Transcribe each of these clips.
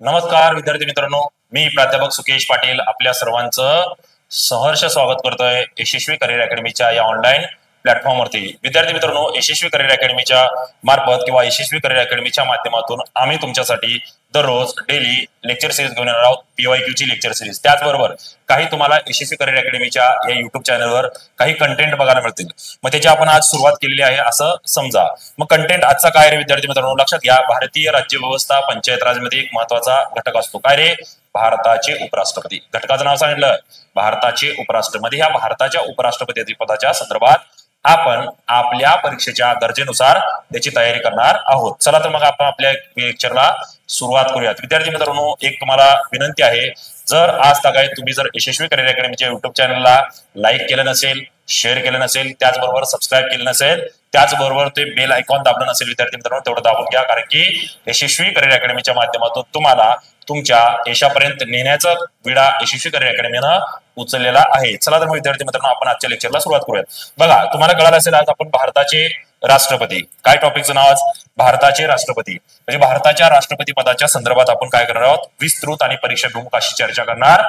नमस्कार विद्यार्थी मित्रांनो, मी प्राध्यापक सुकेश पाटील आपल्या सर्वांचं सहर्ष स्वागत करतोय यशस्वी करिअर अकॅडमीच्या या ऑनलाईन प्लॅटफॉर्मवरती। विद्यार्थी मित्रांनो, यशस्वी करिअर अकॅडमीच्या मार्फत किंवा यशस्वी करिअर अकॅडमीच्या माध्यमातून आम्ही तुमच्यासाठी दररोज डेली लेक्चर सिरीज घेऊन येणार आहोत, PYQ ची लेक्चर सिरीज। त्याचबरोबर काही तुम्हाला यशस्वी करिअर अकॅडमीच्या या युट्यूब चॅनलवर काही कंटेंट बघायला मिळतील। मग त्याची आपण आज सुरुवात केलेली आहे असं समजा। मग कंटेंट आजचा काय रे विद्यार्थी मित्रांनो, लक्षात घ्या, भारतीय राज्य व्यवस्था पंचायत राजमध्ये एक महत्वाचा घटक असतो। काय रे? भारताचे उपराष्ट्रपती। घटकाचं नाव सांगितलं, भारताचे उपराष्ट्रपती। ह्या भारताच्या उपराष्ट्रपती पदाच्या संदर्भात आपण आपल्या परीक्षेच्या गरजेनुसार त्याची तयारी करणार आहोत। चला तर मग आपण आपल्या लेक्चरला सुरुवात करूयात। विद्यार्थी मित्रांनो, एक तुम्हाला विनंती आहे, जर आज तागायत तुम्ही जर यशस्वी करिअर अकॅडमीच्या युट्यूब चॅनलला लाईक केलं नसेल, शेअर केलं नसेल, त्याचबरोबर सबस्क्राईब केलं नसेल, त्याचबरोबर ते बेल आयकॉन दाबलं नसेल विद्यार्थी मित्रांनो, तेवढं दाबून घ्या। कारण की यशस्वी करिअर अकॅडमीच्या माध्यमातून तुम्हाला तुमच्या यशापर्यंत नेण्याचा विडा यशस्वी करिअर अकॅडमीनं उचललेला आहे। चला तर मग विद्यार्थी मित्रांनो, आपण आजच्या लेक्चरला सुरुवात करूयात। बघा, तुम्हाला कळालं असेल आज आपण भारताचे राष्ट्रपती, काय टॉपिकचं नाव आज? भारताचे राष्ट्रपती। म्हणजे भारताच्या राष्ट्रपती पदाच्या संदर्भात आपण काय करणार आहोत? विस्तृत आणि परीक्षाभिमुख अशी चर्चा करणार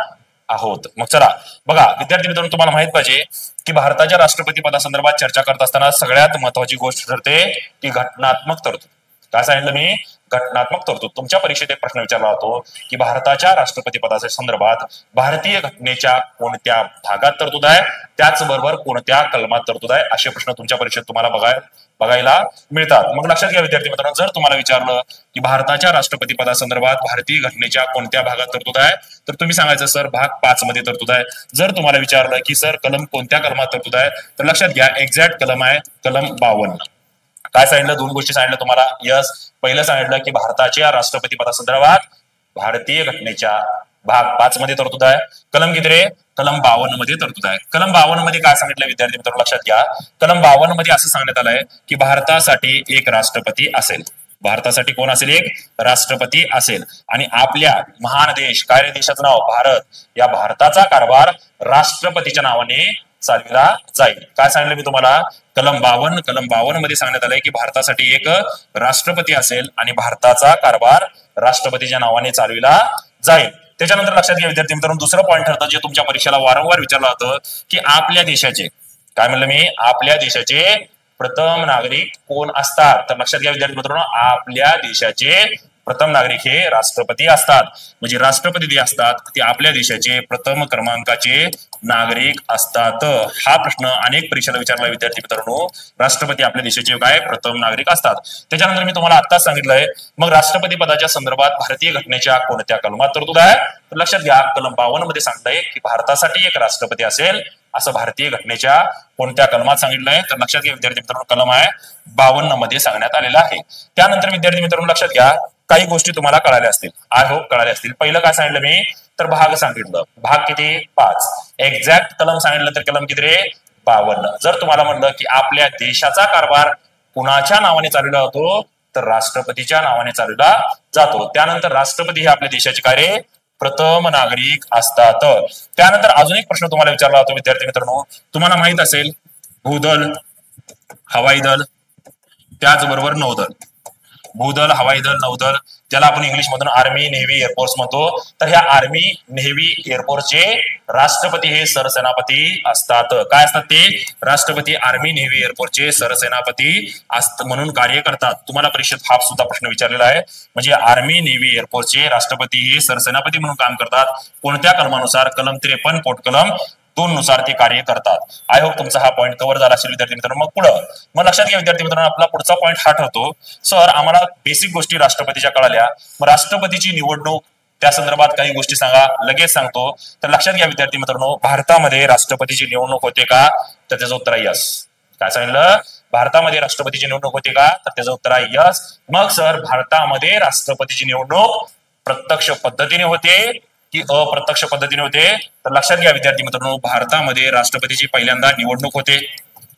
आहोत। मग चला बघा विद्यार्थी मित्रांनो, तुम्हाला माहित पाहिजे की भारताच्या राष्ट्रपती पदासंदर्भात चर्चा करत असताना सगळ्यात महत्वाची गोष्ट ठरते की घटनात्मक तरतूद। काय सांगितलं मी? घटनात्मक तरतूद। तुमच्या परीक्षेत एक प्रश्न विचारला होतो की भारताच्या राष्ट्रपती पदाच्या संदर्भात भारतीय घटनेच्या कोणत्या भागात तरतूद आहे, त्याचबरोबर कोणत्या कलमात तरतूद आहे, असे प्रश्न तुमच्या परीक्षेत तुम्हाला बघायला मिळतात। मग लक्षात घ्या विद्यार्थी मित्रांनो, जर तुम्हाला विचारलं की भारताच्या राष्ट्रपती पदासंदर्भात भारतीय घटनेच्या कोणत्या भागात तरतूद आहे, तर तुम्ही सांगायचं सर भाग 5 मध्ये तरतूद आहे। जर तुम्हाला विचारलं की सर कलम कोणत्या कलमात तरतूद आहे, तर लक्षात घ्या एक्झॅक्ट कलम आहे कलम 52। काय सांगितलं? दोन गोष्टी सांगितलं तुम्हाला। यस, पहिलं सांगितलं की भारताच्या राष्ट्रपती पदासंदर्भात भारतीय घटनेच्या भाग 5 मध्ये तरतूद आहे। कलम किती रे? कलम 52 मध्ये तरतूद आहे। कलम 52 मध्ये काय सांगितलं विद्यार्थी मित्रांनो, लक्षात घ्या, कलम 52 मध्ये असं सांगण्यात आलंय की भारतासाठी एक राष्ट्रपती असेल। भारतासाठी कोण असेल? एक राष्ट्रपती असेल। आणि आपल्या महान देश, काय रे देशाचं नाव? भारत। या भारताचा कारभार राष्ट्रपतीच्या नावाने चालविला जाईल। काय सांगितलं मी तुम्हाला? कलम 52 मध्ये सांगण्यात आलंय की भारतासाठी एक राष्ट्रपती असेल आणि भारताचा कारभार राष्ट्रपतीच्या नावाने चालविला जाईल। त्याच्यानंतर लक्षात घ्या विद्यार्थी मित्रांनो, दुसरं पॉईंट ठरतं जे तुमच्या परीक्षेला वारंवार विचारलं होतं की आपल्या देशाचे, काय म्हणलं मी? आपल्या देशाचे प्रथम नागरिक कोण असतात? तर लक्षात घ्या विद्यार्थी मित्रांनो, आपल्या देशाचे प्रथम नागरिक हे राष्ट्रपती असतात। म्हणजे राष्ट्रपती जे असतात ते आपल्या देशाचे प्रथम क्रमांकाचे नागरिक असतात। हा प्रश्न अनेक परीक्षेला विचारला विद्यार्थी मित्रांनो, राष्ट्रपती आपल्या देशाचे काय प्रथम नागरिक असतात। त्याच्यानंतर मी तुम्हाला आत्ताच सांगितलंय, मग राष्ट्रपती पदाच्या संदर्भात भारतीय घटनेच्या कोणत्या कलमात तरतूद आहे, तर लक्षात घ्या कलम 52 मध्ये सांगताय की भारतासाठी एक राष्ट्रपती असेल, असं भारतीय घटनेच्या कोणत्या कलमात सांगितलंय, तर लक्षात घ्या विद्यार्थी मित्रांनो कलम आहे 52 मध्ये सांगण्यात आलेला आहे। त्यानंतर विद्यार्थी मित्रांनो लक्षात घ्या, काही गोष्टी तुम्हाला कळाल्या असतील, आय होप कळाल्या असतील। पहिलं काय सांगितलं मी? तर भाग सांगितलं, भाग किती? 5। एक्झॅक्ट कलम सांगितलं तर कलम किती रे? 52। जर तुम्हाला म्हणलं की आपल्या देशाचा कारभार कुणाच्या नावाने चालवला जातो, तर राष्ट्रपतीच्या नावाने चालवला जातो। त्यानंतर राष्ट्रपती हे आपल्या देशाचे काय रे? प्रथम नागरिक असतात। त्यानंतर अजून एक प्रश्न तुम्हाला विचारला जातो विद्यार्थी मित्रांनो, तुम्हाला माहित असेल भूदल, हवाई दल, त्याचबरोबर नौदल। भूदल, हवाई दल, नौदल, ज्याला आपण इंग्लिश मधून आर्मी, नेव्ही, एअरफोर्स म्हणतो। तर ह्या आर्मी, नेव्ही, एअरफोर्सचे राष्ट्रपती हे सरसेनापती असतात। काय असतात ते? राष्ट्रपती आर्मी, नेव्ही, एअरफोर्सचे सरसेनापती म्हणून कार्य करतात। तुम्हाला परीक्षेत हा सुद्धा प्रश्न विचारलेला आहे। म्हणजे आर्मी, नेव्ही, एअरफोर्सचे राष्ट्रपती हे सरसेनापती म्हणून काम करतात। कोणत्या कलमानुसार? कलम 53 पोटकलम 2 नुसार ते कार्य करतात। आय होप तुमचा हा पॉईंट कव्हर झाला असेल विद्यार्थी मित्रांनो। मग पुढं मग लक्षात घ्या विद्यार्थी मित्रांनो, आपला पुढचा पॉईंट हा ठरतो, सर आम्हाला बेसिक गोष्टी राष्ट्रपतीच्या कळाल्या, मग राष्ट्रपतीची निवडणूक त्या संदर्भात काही गोष्टी सांगा। लगेच सांगतो। तर लक्षात घ्या विद्यार्थी मित्रांनो, भारतामध्ये राष्ट्रपतीची निवडणूक होते का? तर त्याचं उत्तर आहे यस। काय सांगितलं? भारतामध्ये राष्ट्रपतीची निवडणूक होते का? तर त्याचं उत्तर आहे यस। मग सर भारतामध्ये राष्ट्रपतीची निवडणूक प्रत्यक्ष पद्धतीने होते की अप्रत्यक्ष पद्धतीने होते? तर लक्षात घ्या विद्यार्थी मित्रांनो, भारतामध्ये राष्ट्रपतीची पहिल्यांदा निवडणूक होते।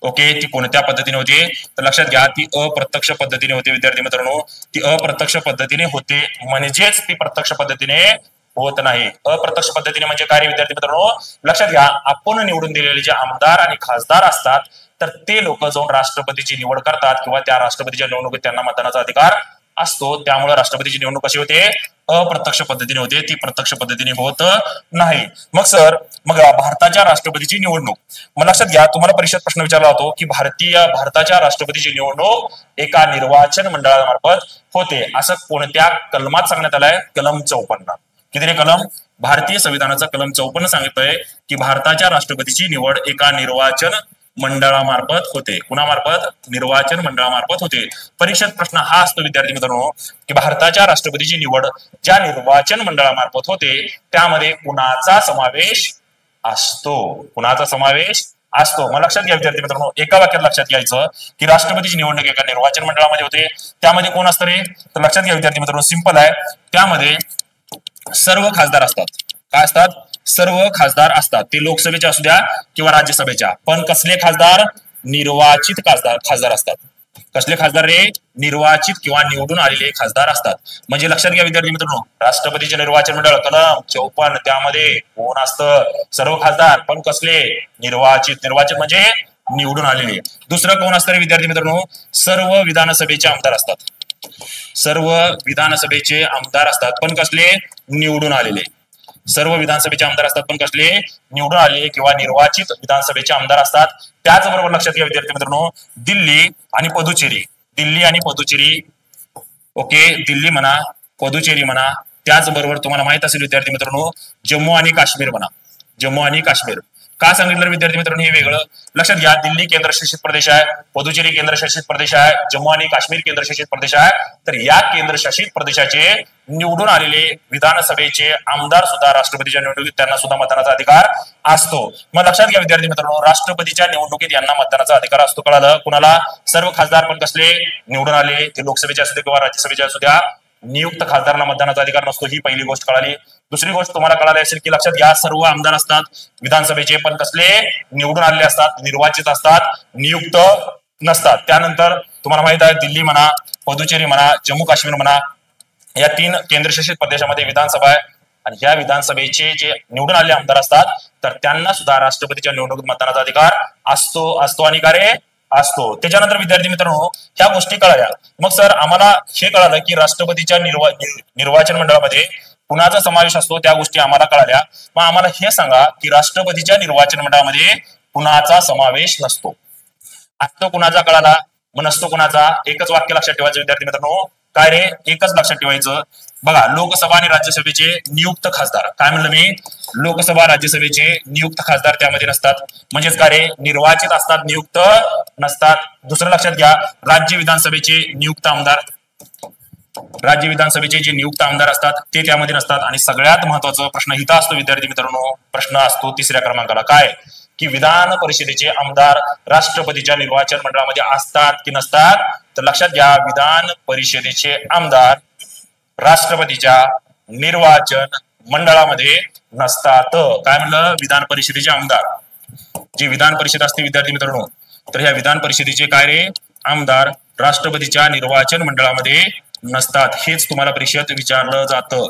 ओके, ती कोणत्या पद्धतीने होते? तर लक्षात घ्या ती अप्रत्यक्ष पद्धतीने होते विद्यार्थी मित्रांनो। ती अप्रत्यक्ष पद्धतीने होते, म्हणजेच ती प्रत्यक्ष पद्धतीने होत नाही। अप्रत्यक्ष पद्धतीने म्हणजे काय विद्यार्थी मित्रांनो? लक्षात घ्या, आपण निवडून दिलेले जे आमदार आणि खासदार असतात तर ते लोक जाऊन राष्ट्रपतीची निवड करतात किंवा त्या राष्ट्रपतीच्या निवडणुकीत त्यांना मतदानाचा अधिकार असतो, त्यामुळे राष्ट्रपतीची निवडणूक कशी होते, अप्रत्यक्ष पद्धतीने होते, ती प्रत्यक्ष पद्धतीने होत नाही. मग सर मग भारताच्या राष्ट्रपतीची निवडणूक, मग लक्षात घ्या तुम्हाला परीक्षेत प्रश्न विचारला होतो की भारताच्या राष्ट्रपतीची निवडणूक एका निर्वाचन मंडळामार्फत होते, असं कोणत्या कलमात सांगण्यात आलंय, कलम 54. किती रे कलम, भारतीय संविधानाचा कलम 54 सांगतोय की भारताच्या राष्ट्रपतीची निवड एका निर्वाचन मंडळामार्फत होते. कुणामार्फत, निर्वाचन मंडळामार्फत होते. परीक्षेत प्रश्न हा असतो विद्यार्थी मित्रांनो की भारताच्या राष्ट्रपतीची निवड ज्या निर्वाचन मंडळामार्फत होते त्यामध्ये कुणाचा समावेश असतो, कुणाचा समावेश असतो. मग लक्षात घ्या विद्यार्थी मित्रांनो, एका वाक्यात लक्षात घ्यायचं की राष्ट्रपतीची निवडणूक एका निर्वाचन मंडळामध्ये होते, त्यामध्ये कोण असतं रे, तर लक्षात घ्या विद्यार्थी मित्रांनो, सिंपल आहे, त्यामध्ये सर्व खासदार असतात. काय असतात, सर्व खासदार असतात, ते लोकसभेच्या असू द्या किंवा राज्यसभेच्या, पण कसले खासदार, निर्वाचित खासदार असतात. कसले खासदार रे, निर्वाचित किंवा निवडून आलेले खासदार असतात. म्हणजे लक्षात घ्या विद्यार्थी मित्रांनो, राष्ट्रपतीचे निर्वाचन मंडळ कलम 54 त्यामध्ये कोण असतं, सर्व खासदार, पण कसले, निर्वाचित. निर्वाचित म्हणजे निवडून आलेले. दुसरं कोण असतं रे विद्यार्थी मित्रांनो, सर्व विधानसभेचे आमदार असतात. सर्व विधानसभेचे आमदार असतात, पण कसले, निवडून आलेले. सर्व विधानसभेचे आमदार असतात, पण कसले, निवडून आलेले किंवा निर्वाचित विधानसभेचे आमदार असतात. त्याचबरोबर लक्षात घ्या विद्यार्थी मित्रांनो, दिल्ली आणि पुदुचेरी, दिल्ली आणि पुदुचेरी, ओके, दिल्ली म्हणा, पुदुचेरी म्हणा, त्याचबरोबर तुम्हाला माहित असेल विद्यार्थी मित्रांनो, जम्मू आणि काश्मीर म्हणा, जम्मू आणि काश्मीर. का सांगितलं विद्यार्थी मित्रांनो हे वेगळं, लक्षात घ्या, दिल्ली केंद्रशासित प्रदेश आहे, पुदुचेरी केंद्रशासित प्रदेश आहे, जम्मू आणि काश्मीर केंद्रशासित प्रदेश आहे. तर या केंद्रशासित प्रदेशाचे निवडून आलेले विधानसभेचे आमदार सुद्धा राष्ट्रपतीच्या निवडणुकीत त्यांना सुद्धा मतदानाचा अधिकार असतो. मग लक्षात घ्या विद्यार्थी मित्रांनो, राष्ट्रपतीच्या निवडणुकीत यांना मतदानाचा अधिकार असतो. कळालं, कुणाला, सर्व खासदार, पण कसले, निवडून आले, ते लोकसभेचे असू दे किंवा राज्यसभेचे असू द्या. नियुक्त खासदारांना मतदानाचा अधिकार नसतो, ही पहिली गोष्ट कळाली. दुसरी गोष्ट तुम्हाला कळाली असेल की लक्षात घ्या, सर्व आमदार असतात विधानसभेचे, पण कसले, निवडून आलेले असतात, निर्वाचित असतात, नियुक्त नसतात. त्यानंतर तुम्हाला माहित आहे, दिल्ली म्हणा, पुदुचेरी म्हणा, जम्मू काश्मीर म्हणा, या 3 केंद्रशासित प्रदेशामध्ये विधानसभा आहे, आणि या विधानसभेचे जे निवडून आलेले आमदार असतात तर त्यांना सुद्धा राष्ट्रपतीच्या निवडणुकीत मतदानाचा अधिकार असतो आणि का रे, असतो. त्याच्यानंतर विद्यार्थी मित्रांनो ह्या गोष्टी कळाल्या. मग सर आम्हाला हे कळालं की राष्ट्रपतीच्या निर्वाचन मंडळामध्ये कुणाचा समावेश असतो, त्या गोष्टी आम्हाला कळाल्या. मग आम्हाला हे सांगा की राष्ट्रपतीच्या निर्वाचन मंडळामध्ये कुणाचा समावेश नसतो. असतो कुणाचा कळाला, मग नसतो कुणाचा. एकच वाक्य लक्षात ठेवायचं विद्यार्थी मित्रांनो, काय रे, एकच लक्षात ठेवायचं. बघा, लोकसभा आणि राज्यसभेचे नियुक्त खासदार, काय म्हणलं मी, लोकसभा राज्यसभेचे नियुक्त खासदार त्यामध्ये नसतात. म्हणजेच काय रे, निर्वाचित असतात, नियुक्त नसतात. दुसरं लक्षात घ्या, राज्य विधानसभेचे नियुक्त आमदार, राज्य विधानसभेचे जे नियुक्त आमदार असतात ते त्यामध्ये नसतात. आणि सगळ्यात महत्वाचा प्रश्न इथं असतो विद्यार्थी मित्रांनो, प्रश्न असतो 3ऱ्या क्रमांकाला, काय की विधान परिषदेचे आमदार राष्ट्रपतीच्या निर्वाचन मंडळामध्ये असतात की नसतात. तर लक्षात घ्या, विधान परिषदेचे आमदार राष्ट्रपतीच्या निर्वाचन मंडळामध्ये नसतात. काय म्हणलं, विधान परिषदेचे आमदार, जी विधान परिषद असते विद्यार्थी मित्रांनो, तर ह्या विधान परिषदेचे काय रे, आमदार राष्ट्रपतीच्या निर्वाचन मंडळामध्ये नसतात. हेच तुम्हाला परीक्षेत विचारलं जातं.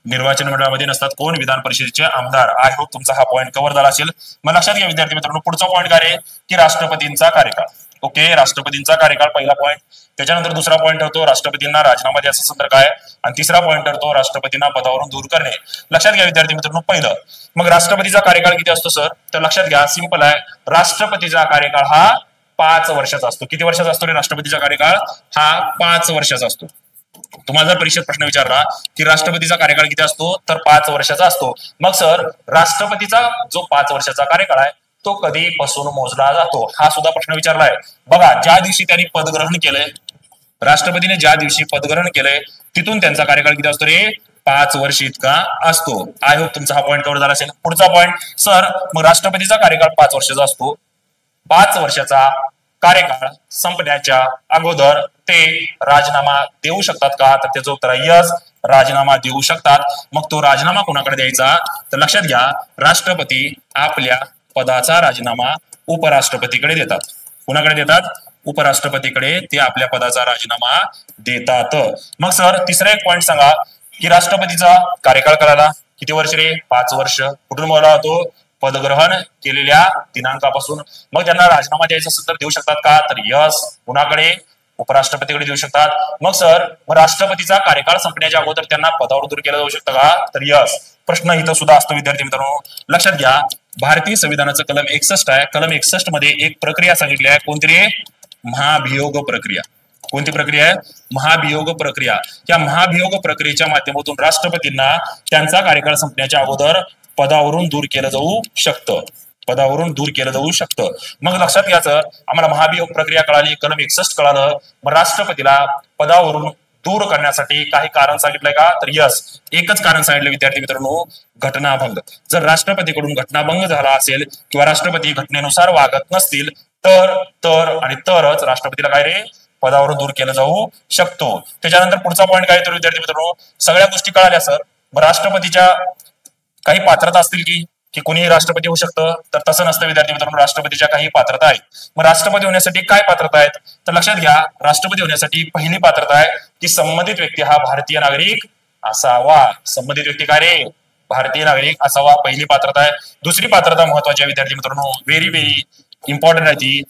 निर्वाचन मंडळामध्ये नसतात कोण, विधान परिषदेचे आमदार. आय होप तुमचा हा पॉईंट कव्हर झाला असेल. मग लक्षात घ्या विद्यार्थी मित्रांनो, पुढचा पॉईंट काय रे, की राष्ट्रपतींचा कार्यकाळ. ओके, राष्ट्रपतींचा कार्यकाळ पहिला पॉईंट. त्याच्यानंतर दुसरा पॉईंट ठरतो राष्ट्रपतींना राजीनामा द्यायचा संदर्भ काय, आणि तिसरा पॉईंट ठरतो राष्ट्रपतींना पदावरून दूर करणे. लक्षात घ्या विद्यार्थी मित्रांनो, पहिलं मग राष्ट्रपतीचा कार्यकाळ किती असतो सर, तर लक्षात घ्या, सिंपल आहे, राष्ट्रपतीचा कार्यकाळ हा 5 वर्षाचा असतो. किती वर्षाचा असतो रे राष्ट्रपतीचा कार्यकाळ, हा 5 वर्षाचा असतो. तुम्हाला जर परीक्षेत प्रश्न विचारला की राष्ट्रपतीचा कार्यकाळ किती असतो, तर 5 वर्षाचा असतो. मग सर राष्ट्रपतीचा जो 5 वर्षाचा कार्यकाळ आहे तो कधीपासून मोजला जातो, हा सुद्धा प्रश्न विचारलाय. बघा, ज्या दिवशी त्यांनी पदग्रहण केलंय, राष्ट्रपतीने ज्या दिवशी पदग्रहण केलंय तिथून त्यांचा कार्यकाळ किती असतो रे, 5 वर्ष इतका असतो. आय होप तुमचा हा पॉईंट कव्हर झाला असेल. पुढचा पॉईंट सर, मग राष्ट्रपतीचा कार्यकाळ 5 वर्षाचा असतो. 5 वर्षाचा कार्यकाळ संपण्याच्या अगोदर ते राजीनामा देऊ शकतात का, तर त्याचं उत्तर आहे यस, राजीनामा देऊ शकतात. मग तो राजीनामा कोणाकडे द्यायचा, तर लक्षात घ्या, राष्ट्रपती आपल्या पदाचा राजीनामा उपराष्ट्रपतीकडे देतात. कुणाकडे देतात, उपराष्ट्रपतीकडे ते आपल्या पदाचा राजीनामा देतात. मग सर तिसरा एक पॉईंट सांगा की राष्ट्रपतीचा कार्यकाळ करायला किती वर्ष रे, 5 वर्ष. कुठून मोजला जातो, पदग्रहण केलेल्या दिनांकापासून. मग त्यांना राजीनामा द्यायचा असेल तर देऊ शकतात का, तर यस, कुणाकडे, उपराष्ट्रपतीकडे देऊ शकतात। मग सर राष्ट्रपतीचा कार्यकाळ संपण्याच्या अगोदर त्यांना पदावर दूर केलं जाऊ शकतं का? तर यस, प्रश्न इथं सुद्धा असतो विद्यार्थी मित्रांनो, लक्षात घ्या। भारतीय संविधानाचं कलम 61 आहे, कलम 61 मध्ये एक प्रक्रिया सांगितली आहे, कोणती रे? महाभियोग प्रक्रिया। कोणती प्रक्रिया आहे? महाभियोग प्रक्रिया। त्या महाभियोग प्रक्रियेच्या माध्यमातून राष्ट्रपतींना त्यांचा कार्यकाळ संपण्याच्या अगोदर पदावरून दूर केलं जाऊ शकतं, पदावरून दूर केलं जाऊ शकतं। मग लक्षात घ्यायचं, आम्हाला महाभियोग प्रक्रिया कळाली, कलम 61 कळालं, मग राष्ट्रपतीला पदावरून दूर करण्यासाठी काही कारण सांगितलंय का? तर यस, एकच कारण सांगितलं विद्यार्थी मित्रांनो, घटनाभंग। जर राष्ट्रपतीकडून घटनाभंग झाला असेल किंवा राष्ट्रपती घटनेनुसार वागत नसतील तरच राष्ट्रपतीला काय रे? पदावरून दूर केलं जाऊ शकतो। त्याच्यानंतर पुढचा पॉईंट काय येतो विद्यार्थी मित्रांनो, सगळ्या गोष्टी कळाल्या सर, मग राष्ट्रपतीच्या काही पात्रता असतील की कोणीही राष्ट्रपती होऊ शकतं? तर तसं नसतं विद्यार्थी मित्रांनो, राष्ट्रपतीच्या काही पात्रता आहेत। मग राष्ट्रपती होण्यासाठी काय पात्रता आहेत? तर लक्षात घ्या, राष्ट्रपती होण्यासाठी पहिली पात्रता आहे की संबंधित व्यक्ती हा भारतीय नागरिक असावा। संबंधित व्यक्ती काय रे? भारतीय नागरिक असावा, पहिली पात्रता आहे। दुसरी पात्रता महत्वाची आहे विद्यार्थी मित्रांनो, व्हेरी व्हेरी इम्पॉर्टंट आहे ती,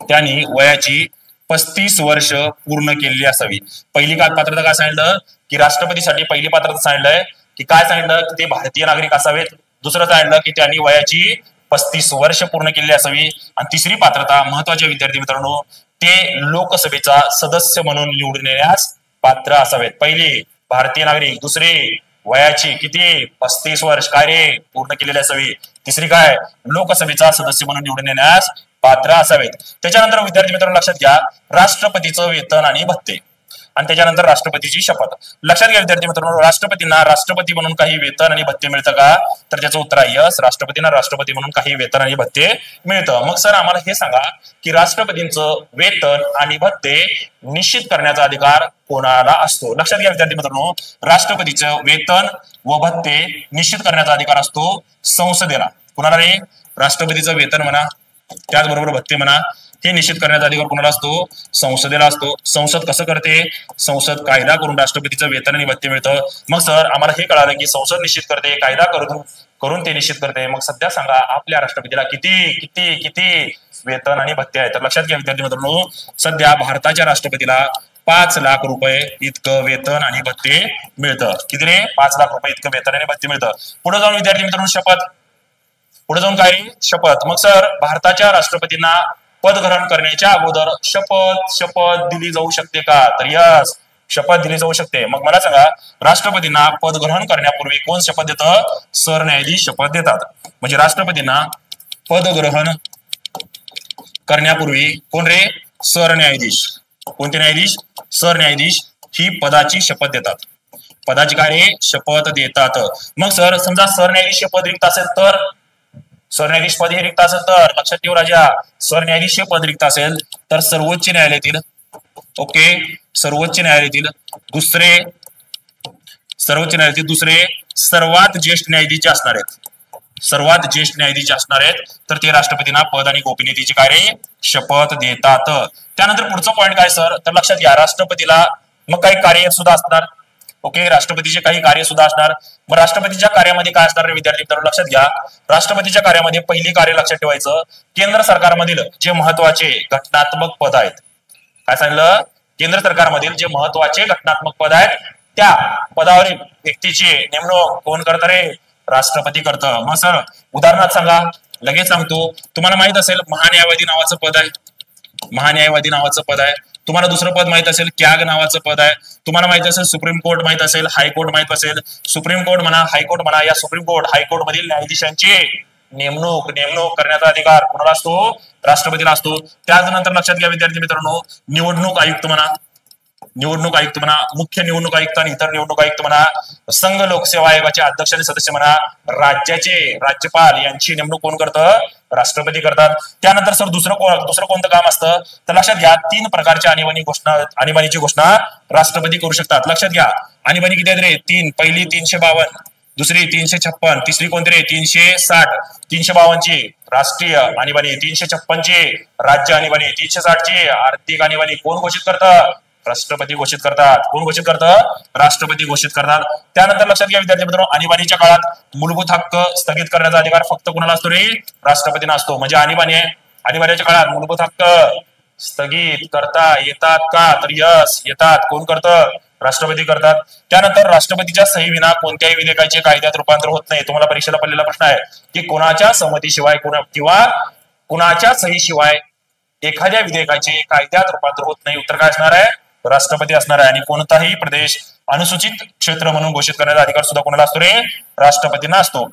त्यांनी वयाची 35 वर्ष पूर्ण केलेली असावी। पहिली काय पात्रता काय सांगितलं की राष्ट्रपतीसाठी पहिली पात्रता सांगितलंय की काय सांगितलं की ते भारतीय नागरिक असावेत। दुसरं सांगितलं की त्यांनी वयाची 35 वर्ष पूर्ण केलेली असावी। आणि तिसरी पात्रता महत्वाची विद्यार्थी मित्रांनो, ते लोकसभेचा सदस्य म्हणून निवडून येण्यास पात्र असावेत। पहिली भारतीय नागरिक, दुसरी वयाची किती? 35 वर्ष काय रे? पूर्ण केलेली असावी। तिसरी काय? लोकसभेचा सदस्य म्हणून निवडून येण्यास पात्र असावेत। त्याच्यानंतर विद्यार्थी मित्रांनो लक्षात घ्या, राष्ट्रपतीचं वेतन आणि भत्ते, आणि त्याच्यानंतर राष्ट्रपतीची शपथ। लक्षात घ्या विद्यार्थी मित्रांनो, राष्ट्रपतींना राष्ट्रपती म्हणून काही वेतन आणि भत्ते मिळतं का? तर त्याचं उत्तर आहे यस, राष्ट्रपतींना राष्ट्रपती म्हणून काही वेतन आणि भत्ते मिळतं। मग सर आम्हाला हे सांगा की राष्ट्रपतींचं वेतन आणि भत्ते निश्चित करण्याचा अधिकार कोणाला असतो? लक्षात घ्या विद्यार्थी मित्रांनो, राष्ट्रपतीचं वेतन व भत्ते निश्चित करण्याचा अधिकार असतो संसदेला। कुणाला रे? राष्ट्रपतीचं वेतन म्हणा, त्याचबरोबर भत्ते म्हणा, हे निश्चित करण्याचा अधिकार कोणाला असतो? संसदेला असतो। संसद कसं करते? संसद कायदा करून राष्ट्रपतीचं वेतन आणि भत्ते मिळतं। मग सर आम्हाला हे कळालं की संसद निश्चित करते, कायदा करून ते निश्चित करते। मग सध्या सांगा आपल्या राष्ट्रपतीला किती किती किती वेतन आणि भत्ते आहेत? तर लक्षात घ्या विद्यार्थी मित्रांनो, सध्या भारताच्या राष्ट्रपतीला 5 लाख रुपये इतकं वेतन आणि भत्ते मिळतं। किती रे? 5 लाख रुपये इतकं वेतन आणि भत्ते मिळतं। पुढे जाऊन विद्यार्थी मित्रांनो शपथ, पुढे जाऊन काय? शपथ। मग सर भारताच्या राष्ट्रपतींना पद ग्रहण करण्याच्या अगोदर शपथ दिली जाऊ शकते का? तर यस, शपथ दिली जाऊ शकते। मग मला सांगा, राष्ट्रपतींना पद ग्रहण करण्यापूर्वी कोण शपथ देतं? सरन्यायाधीश शपथ देतात। म्हणजे राष्ट्रपतींना पद ग्रहण करण्यापूर्वी कोण रे? सरन्यायाधीश। कोणते न्यायाधीश? सरन्यायाधीश ही पदाची शपथ देतात। पदाची काय रे? शपथ देतात। मग सर समजा सरन्यायाधीश पद रिक्त असेल तर, सरन्यायाधीश पद हे रिक्त असेल तर लक्षात ठेव राजा, सरन्यायाधीश पद रिक्त असेल तर सर्वोच्च न्यायालयातील सर्वोच्च न्यायालयातील दुसरे सर्वात ज्येष्ठ न्यायाधीश असणार आहेत, तर ते राष्ट्रपतींना पद आणि गोपनीयतेची काय रे? शपथ देतात। त्यानंतर पुढचं पॉईंट काय सर? तर लक्षात घ्या, राष्ट्रपतीला मग काही कार्य सुद्धा असणार। राष्ट्रपतीचे काही कार्य सुद्धा असणार। मग राष्ट्रपतीच्या कार्यामध्ये काय असणार विद्यार्थी मित्रांनो? लक्षात घ्या, राष्ट्रपतीच्या कार्यामध्ये पहिली कार्य लक्षात ठेवायचं, केंद्र सरकारमधील जे महत्वाचे घटनात्मक पद आहेत, काय सांगितलं? केंद्र सरकारमधील जे महत्वाचे घटनात्मक पद आहेत त्या पदावरील व्यक्तीची नेमणूक कोण करतं रे? राष्ट्रपती करतं। मग सर उदाहरणार्थ सांगा, लगेच सांगतो, तुम्हाला माहित असेल महान्यायवादी नावाचं पद आहे, महान्यायवादी नावाचं पद आहे। तुम्हाला दुसरं पद माहित असेल कॅग नावाचं पद आहे। तुम्हाला माहित असेल सुप्रीम कोर्ट माहित असेल, हायकोर्ट माहित असेल, सुप्रीम कोर्ट म्हणा, हायकोर्ट म्हणा, या सुप्रीम कोर्ट हायकोर्ट मधील न्यायाधीशांची नेमणूक करण्याचा अधिकार कोणाला असतो? राष्ट्रपतीला असतो। त्यानंतर लक्षात घ्या विद्यार्थी मित्रांनो, निवडणूक आयुक्त म्हणा, मुख्य निवडणूक आयुक्त आणि इतर निवडणूक आयुक्त म्हणा, संघ लोकसेवा आयोगाचे अध्यक्ष आणि सदस्य म्हणा, राज्यपाल यांची नेमणूक कोण करतं? राष्ट्रपती करतात। त्यानंतर सर दुसरं कोणतं काम असतं? तर लक्षात घ्या, 3 प्रकारच्या आणीबाणीची घोषणा राष्ट्रपती करू शकतात। लक्षात घ्या, आणीबाणी किती आहेत रे? 3। पहिली 352, दुसरी 356, तिसरी कोणती रे? 360। 352 ची राष्ट्रीय आणीबाणी, 356 ची राज्य आणीबाणी, 360 ची आर्थिक आणीबाणी कोण घोषित करतं? राष्ट्रपती घोषित करतात। कोण घोषित करतं? राष्ट्रपती घोषित करतात। त्यानंतर लक्षात घ्या विद्यार्थी मित्रांनो, आणीबाणीच्या काळात मूलभूत हक्क स्थगित करण्याचा अधिकार फक्त कोणाला असतो रे? राष्ट्रपतींना असतो। म्हणजे आणीबाणीच्या काळात मूलभूत हक्क स्थगित करता येतात का? तर यस येतात. कोण करतं? राष्ट्रपती करतात. त्यानंतर राष्ट्रपतीच्या सही विना कोणत्याही विधेयकाचे कायद्यात रूपांतर होत नाही. तुम्हाला परीक्षेला पडलेला प्रश्न आहे की कोणाच्या संमतीशिवाय किंवा कुणाच्या सहीशिवाय एखाद्या विधेयकाचे कायद्यात रूपांतर होत नाही. उत्तर काय असणार आहे? राष्ट्रपती असणार आहे. आणि कोणताही प्रदेश अनुसूचित क्षेत्र म्हणून घोषित करण्याचा अधिकार सुद्धा कोणाला असतो रे? राष्ट्रपतींना असतो.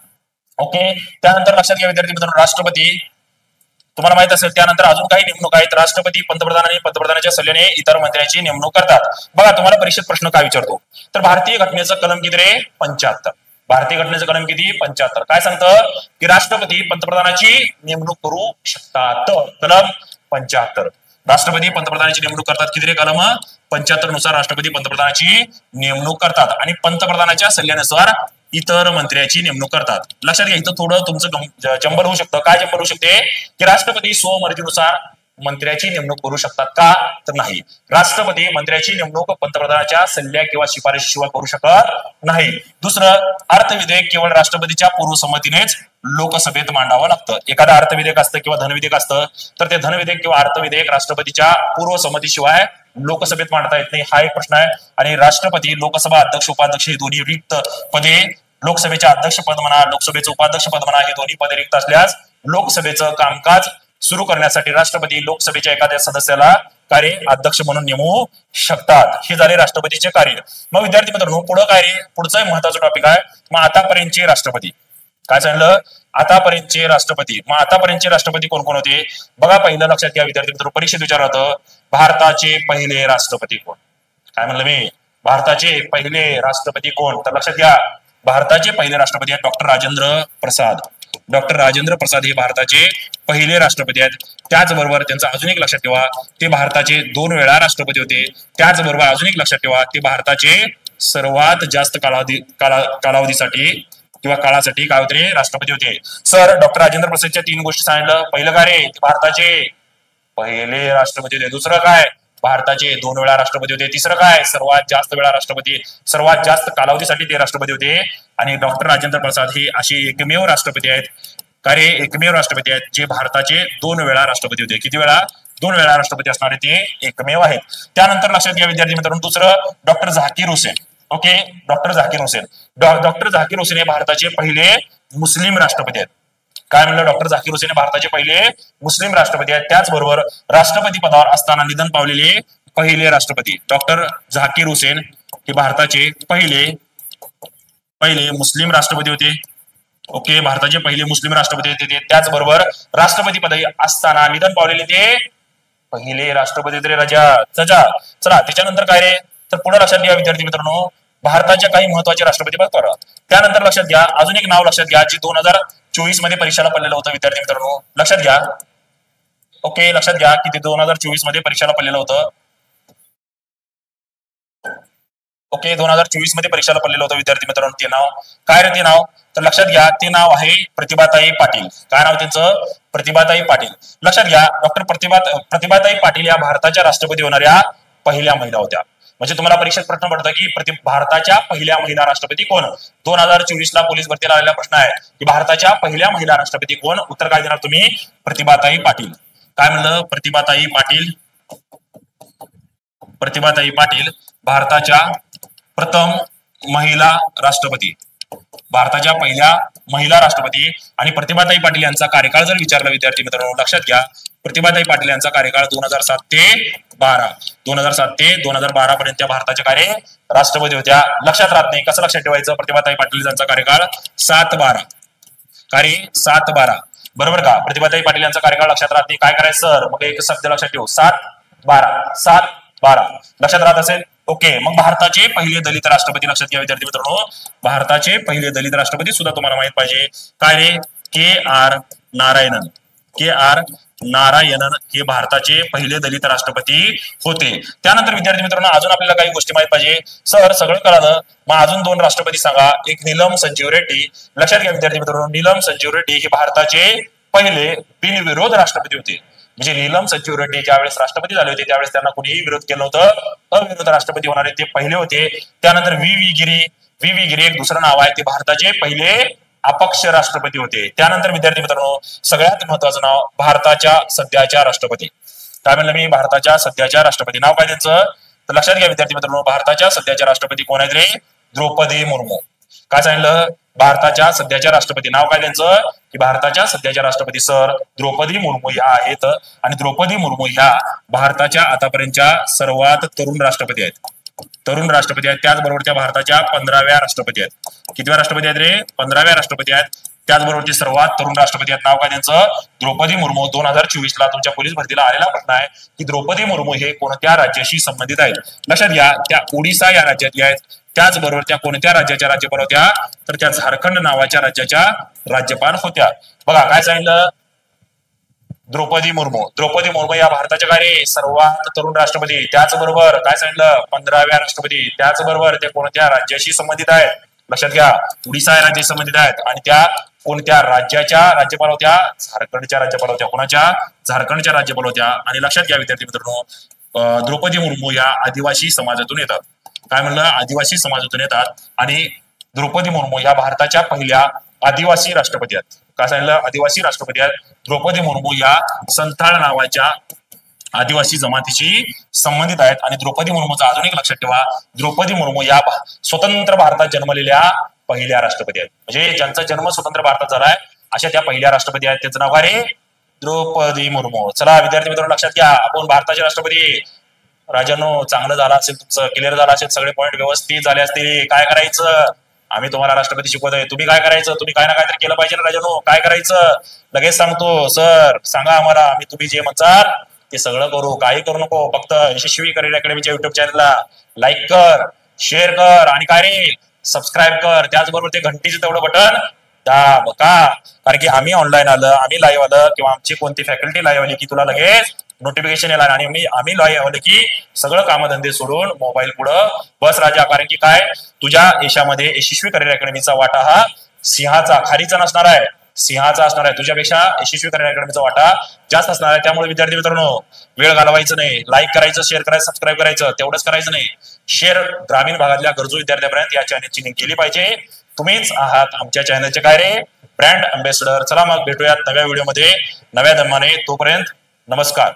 ओके. त्यानंतर लक्षात घ्या विद्यार्थी मित्रांनो, राष्ट्रपती तुम्हाला माहित असेल त्यानंतर अजून काही नेमणूक आहेत. राष्ट्रपती पंतप्रधान आणि पंतप्रधानाच्या सल्ल्याने इतर मंत्र्यांची नेमणूक करतात. बघा तुम्हाला परीक्षेत प्रश्न काय विचारतो, तर भारतीय घटनेचं कलम किती रे? 75. भारतीय घटनेचं कलम किती? 75. काय सांगतं की राष्ट्रपती पंतप्रधानाची नेमणूक करू शकतात. कलम 75. राष्ट्रपती पंतप्रधानाची नेमणूक करतात. किती रे? कलम 75 नुसार राष्ट्रपती पंतप्रधानाची नेमणूक करतात आणि पंतप्रधानाच्या सल्ल्यानुसार इतर मंत्र्याची नेमणूक करतात. लक्षात घ्या इथं थोडं तुमचं जंबल होऊ शकतं. काय जंबल होऊ शकते की राष्ट्रपती स्वमर्जीनुसार मंत्र्याची नेमणूक करू शकतात का? तर नाही. राष्ट्रपती मंत्र्याची नेमणूक पंतप्रधानाच्या सल्ल्या किंवा शिफारशीशिवाय करू शकत नाही. दुसरं, अर्थविधेयक केवळ राष्ट्रपतीच्या पूर्वसंमतीनेच लोकसभेत मांडावं लागतं. एखादं अर्थविधेयक असतं किंवा धनविधेयक असतं तर ते धनविधेयक किंवा अर्थविधेयक राष्ट्रपतीच्या पूर्वसंमतीशिवाय लोकसभेत मांडता येत नाही. हा एक प्रश्न आहे. आणि राष्ट्रपती लोकसभा अध्यक्ष उपाध्यक्ष हे दोन्ही रिक्त पदे, लोकसभेचे अध्यक्ष पद म्हणा लोकसभेचं उपाध्यक्ष पद म्हणा, हे दोन्ही पदे रिक्त असल्यास लोकसभेचं कामकाज सुरू करण्यासाठी राष्ट्रपती लोकसभेच्या एखाद्या सदस्याला कार्य अध्यक्ष म्हणून नेमू शकतात. हे झाले राष्ट्रपतीचे कार्य. मग विद्यार्थी मित्रांनो पुढे काय रे? पुढचा महत्वाचा टॉपिक आहे मग आतापर्यंतचे राष्ट्रपती. काय सांगितलं? आतापर्यंतचे राष्ट्रपती. मग आतापर्यंतचे राष्ट्रपती कोण कोण होते? बघा पहिलं लक्षात घ्या विद्यार्थी मित्रांनो, परीक्षेत विचारलं होतं भारताचे पहिले राष्ट्रपती कोण? काय म्हणलं मी? भारताचे पहिले राष्ट्रपती कोण? तर लक्षात घ्या भारताचे पहिले राष्ट्रपती आहेत डॉक्टर राजेंद्र प्रसाद. डॉक्टर राजेंद्र प्रसाद हे भारताचे पहिले राष्ट्रपती आहेत. त्याचबरोबर त्यांचं अजून एक लक्षात ठेवा ते भारताचे 2 वेळा राष्ट्रपती होते. त्याचबरोबर अजून एक लक्षात ठेवा ते भारताचे सर्वात जास्त कालावधीसाठी किंवा काळासाठी काय होते? राष्ट्रपती होते. सर डॉक्टर राजेंद्र प्रसादच्या 3 गोष्टी सांगितलं. पहिलं काय रे? भारताचे पहिले राष्ट्रपती होते. दुसरं काय? भारताचे 2 वेळा राष्ट्रपती होते. तिसरं काय? सर्वात जास्त वेळा राष्ट्रपती, सर्वात जास्त कालावधीसाठी ते राष्ट्रपती होते. आणि डॉक्टर राजेंद्र प्रसाद हे असे एकमेव राष्ट्रपती आहेत कार्य एकमेव राष्ट्रपती आहेत जे भारताचे 2 वेळा राष्ट्रपती होते. किती वेळा? 2 वेळा राष्ट्रपती असणारे ते एकमेव आहेत. त्यानंतर लक्षात घ्या विद्यार्थी मित्रांनो दुसरं doctor Zakir Hussain. Okay. Doctor Zakir Hussain. Doctor Zakir Hussain हे भारताचे पहिले मुस्लिम राष्ट्रपती आहेत. काय म्हणलं? डॉक्टर झाकीर हुसेन हे भारताचे पहिले मुस्लिम राष्ट्रपती आहेत. त्याचबरोबर राष्ट्रपती पदावर असताना निधन पावलेले पहिले राष्ट्रपती डॉक्टर झाकीर हुसेन हे भारताचे पहिले मुस्लिम राष्ट्रपती होते. ओके. भारताचे पहिले मुस्लिम राष्ट्रपती होते. त्याचबरोबर राष्ट्रपती पदी असताना निधन पावलेले ते पहिले राष्ट्रपती होते. राजा चला त्याच्यानंतर काय रे? तर पुढे लक्षात घ्या विद्यार्थी मित्रांनो भारताच्या काही महत्वाचे राष्ट्रपती बघ. त्यानंतर लक्षात घ्या अजून एक नाव लक्षात घ्या जे 2024 मध्ये परीक्षेला पडलेलं होतं विद्यार्थी मित्रांनो. लक्षात घ्या. ओके. लक्षात घ्या की ते 2024 मध्ये परीक्षेला पडलेलं होतं. ओके. 2024 मध्ये परीक्षेला पडलेलं होतं विद्यार्थी मित्रांनो. ते नाव काय रे? ते नाव तर लक्षात घ्या ते नाव आहे प्रतिभाताई पाटील. काय नाव त्यांचं? प्रतिभाताई पाटील. लक्षात घ्या डॉक्टर प्रतिभाताई पाटील या भारताच्या राष्ट्रपती होणाऱ्या पहिल्या महिला होत्या. म्हणजे तुम्हाला परीक्षेत प्रश्न पडतं की भारताच्या पहिल्या महिला राष्ट्रपती कोण? 2024 ला पोलीस भरतीला आलेला प्रश्न आहे की भारताच्या पहिल्या महिला राष्ट्रपती कोण? उत्तर काय देणार तुम्ही? प्रतिभाताई पाटील. काय म्हणलं? प्रतिभाताई पाटील. प्रतिभाताई पाटील भारताच्या प्रथम महिला राष्ट्रपती, भारताच्या पहिल्या महिला राष्ट्रपती. आणि प्रतिभाताई पाटील यांचा कार्यकाळ जर विचारला विद्यार्थी मित्रांनो लक्षात घ्या प्रतिभाताई पाटील यांचा कार्यकाळ 2007 ते 2012 पर्यंत त्या भारताच्या कार्य राष्ट्रपती होत्या. लक्षात राहत नाही कसं लक्षात ठेवायचं? प्रतिभाताई पाटील यांचा कार्यकाळ 7-12 कार्य 7-12 बरोबर का? प्रतिभाताई पाटील यांचा कार्यकाळ लक्षात राहत नाही काय करायचं सर? मग एक शब्द लक्षात ठेवू 7-12 लक्षात राहत असेल. ओके. मग भारताचे पहिले दलित राष्ट्रपती लक्षात घ्या विद्यार्थी मित्रांनो भारताचे पहिले दलित राष्ट्रपती सुद्धा तुम्हाला माहित पाहिजे. काय रे? KR नारायणन हे भारताचे पहिले दलित राष्ट्रपती होते. त्यानंतर विद्यार्थी मित्रांनो अजून आपल्याला काही गोष्टी माहित पाहिजे. सर सगळं कळालं मग अजून 2 राष्ट्रपती सांगा. एक नीलम संजीव रेड्डी. लक्षात घ्या विद्यार्थी मित्रांनो नीलम संजीव रेड्डी हे भारताचे पहिले बिनविरोध राष्ट्रपती होते. म्हणजे नीलम संजीव रेड्डी ज्यावेळेस राष्ट्रपती झाले होते त्यावेळेस त्यांना कोणीही विरोध केला नव्हतं. अविरोध राष्ट्रपती होणारे ते पहिले होते. त्यानंतर व्ही व्ही गिरी एक दुसरं नाव आहे ते भारताचे पहिले अपक्ष राष्ट्रपती होते. त्यानंतर विद्यार्थी मित्रांनो सगळ्यात महत्वाचं नाव भारताच्या सध्याच्या राष्ट्रपती काय म्हणलं मी? भारताच्या सध्याच्या राष्ट्रपती. नाव काय त्यांचं? तर लक्षात घ्या विद्यार्थी मित्रांनो, भारताच्या सध्याच्या राष्ट्रपती कोण आहेत रे? द्रौपदी मुर्मू. काय सांगितलं? भारताच्या सध्याच्या राष्ट्रपती. नाव काय त्यांचं? की भारताच्या सध्याच्या राष्ट्रपती सर द्रौपदी मुर्मू ह्या आहेत. आणि द्रौपदी मुर्मू ह्या भारताच्या आतापर्यंतच्या सर्वात तरुण राष्ट्रपती आहेत. तरुण राष्ट्रपती आहेत. त्याचबरोबर त्या भारताच्या 15व्या राष्ट्रपती आहेत. कितव्या राष्ट्रपती आहेत रे? 15व्या राष्ट्रपती आहेत. त्याचबरोबर ते सर्वात तरुण राष्ट्रपती आहेत. नाव काय त्यांचं? द्रौपदी मुर्मू. 2024 ला तुमच्या पोलीस भरतीला आलेला प्रश्न आहे की द्रौपदी मुर्मू हे कोणत्या राज्याशी संबंधित आहेत? लक्षात घ्या, त्या ओडिसा या राज्यातल्या आहेत. त्याचबरोबर त्या कोणत्या राज्याच्या राज्यपाल होत्या? तर त्या झारखंड नावाच्या राज्याच्या राज्यपाल होत्या. बघा काय सांगितलं? द्रौपदी मुर्मू. द्रौपदी मुर्मू या भारताच्या काय रे? सर्वात तरुण राष्ट्रपती. त्याचबरोबर काय सांगितलं? 15व्या राष्ट्रपती. त्याचबरोबर ते कोणत्या राज्याशी संबंधित आहेत? लक्षात घ्या, ओडिसा या राज्याशी संबंधित आहेत. आणि त्या कोणत्या राज्याच्या राज्यपाल होत्या? झारखंडच्या राज्यपाल होत्या. कोणाच्या? झारखंडच्या राज्यपाल होत्या. आणि लक्षात घ्या विद्यार्थी मित्रांनो, द्रौपदी मुर्मू या आदिवासी समाजातून येतात. काय म्हणलं? आदिवासी समाजातून येतात. आणि द्रौपदी मुर्मू या भारताच्या पहिल्या आदिवासी राष्ट्रपती आहेत. काय सांगितलं? आदिवासी राष्ट्रपती आहेत. द्रौपदी मुर्मू या संथाळ नावाच्या आदिवासी जमातीशी संबंधित आहेत. आणि द्रौपदी मुर्मूचा अजून एक लक्षात ठेवा, द्रौपदी मुर्मू या स्वतंत्र भारतात जन्मलेल्या पहिल्या राष्ट्रपती आहेत. म्हणजे ज्यांचा जन्म स्वतंत्र भारतात झालाय अशा त्या पहिल्या राष्ट्रपती आहेत. त्यांचं नाव काय रे? द्रौपदी मुर्मू. चला विद्यार्थी मित्रांनो लक्षात घ्या, आपण भारताचे राष्ट्रपती. राजांनो, चांगलं झालं असेल, तुमचं क्लिअर झालं असेल, सगळे पॉईंट व्यवस्थित झाले असतील. काय करायचं? आम्ही तुम्हाला राष्ट्रपती शिकवतोय, तुम्ही काय करायचं? तुम्ही काय ना काहीतरी केलं पाहिजे ना राजांनो. काय करायचं? लगेच सांगतो सर, सांगा आम्हाला, आम्ही तुम्ही जे म्हणताल ते सगळं करू. काही करू नको, फक्त यशस्वी करिअर अकॅडमीच्या युट्यूब चॅनलला लाईक कर, शेअर कर आणि काय रे सबस्क्राईब कर. त्याचबरोबर ते घंटीचं तेवढं बटन दाब का, कारण की आम्ही ऑनलाईन आलं, आम्ही लाईव्ह आलं किंवा आमची कोणती फॅकल्टी लाईव्ह आली की तुला लगेच नोटिफिकेशन येणार. आणि आम्ही लाईव्ह आलं की सगळं कामधंदे सोडून मोबाईल पुढं बस राजा. कारण की काय, तुझ्या यशामध्ये यशस्वी करिअर अकॅडमीचा वाटा हा सिंहाचा, खारीचा नसणार आहे, सिंहाचा असणार आहे. तुझ्यापेक्षा यशस्वी करिअर अकॅडमीचा वाटा जास्त असणार आहे. त्यामुळे विद्यार्थी मित्रांनो, वेळ घालवायचं नाही. लाईक करायचं, शेअर करायचं, सबस्क्राईब करायचं, तेवढंच करायचं नाही. शेअर ग्रामीण भागातल्या गरजू विद्यार्थ्यापर्यंत या चॅनलची लिंक केली पाहिजे. तुम्हीच आहात आमच्या चॅनलचे काय रे? Brand ambassador. चला मग भेटूयात नव्या व्हिडिओमध्ये नव्या दमाने. तोपर्यंत नमस्कार.